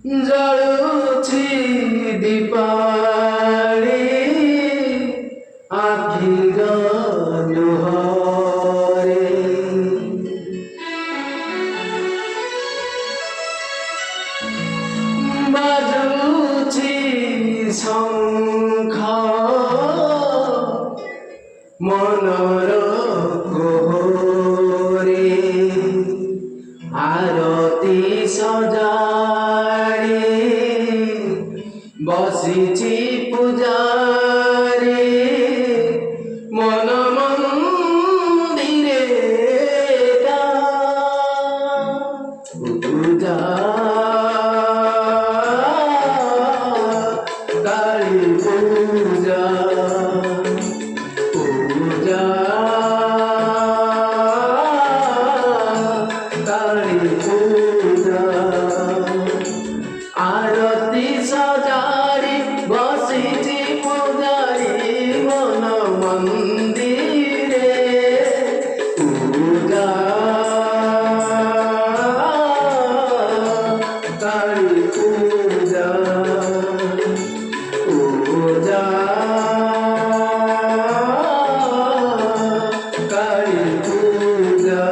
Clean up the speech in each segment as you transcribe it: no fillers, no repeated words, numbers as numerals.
ଜଳୁଛି ଦୀପାଳି ଆଖିର ଲୁହରେ ବାଜୁଛି ଶଙ୍ଖ ମନର କୋହରେ ଆରତି ସଜାଡ଼ି ବସିଛି ପୂଜାରେ ମନ ମନ୍ଦିରେ ପୂଜା କାଳୀ ପୂଜା ପୂଜା काली पूजा आरती सजारी बसिची पूजारी मन मंदिरे पूजा काली पूजा पूजा काली पूजा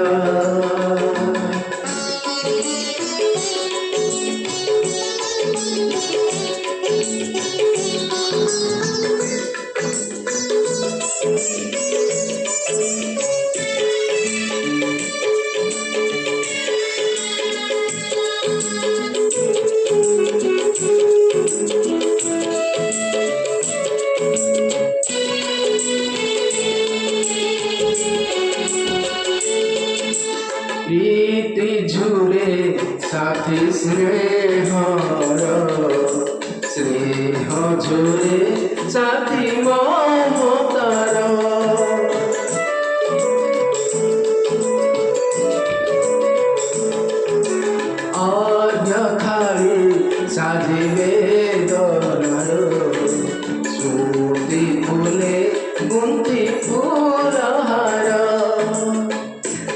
प्रीति झुले साथी स्नेहर स्नेह झुले साथी ममतार अध्यखाली साजिबे दरार स्मृति फुले गुंथि फुलहार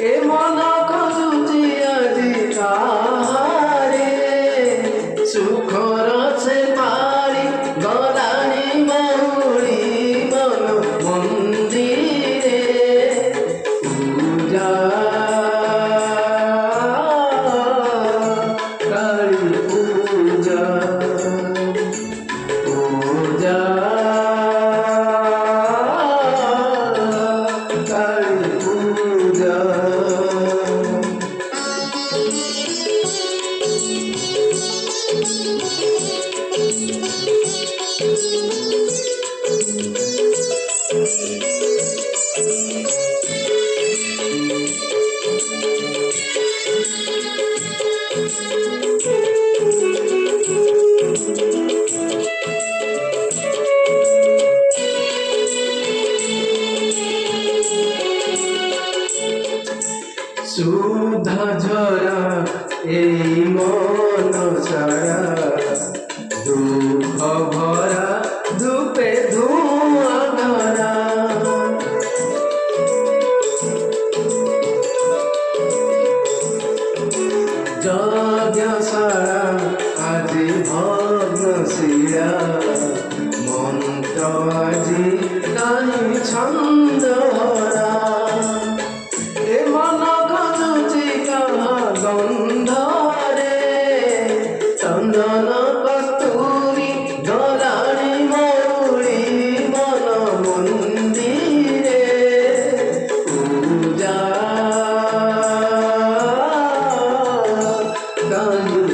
ए मन खोजुची आजी तारे सुखर से पारी गलानी मौरी मन मंदिरे पूजा काली पूजा पूजा काली पूजा सुधा झरा এই মন সারা দুঃখ ভরা ধূপে ধোঁয়া ধরা যজ্ঞশালা আজি ভগ্ন শিরা মন্ত্র আজি নাই ছন্দ হরা এ মন খোঁজুছি কাহা গন্ধরে চন্দন কস্তুরি গলানি মৌরি মন মন্দিরে পূজা কালী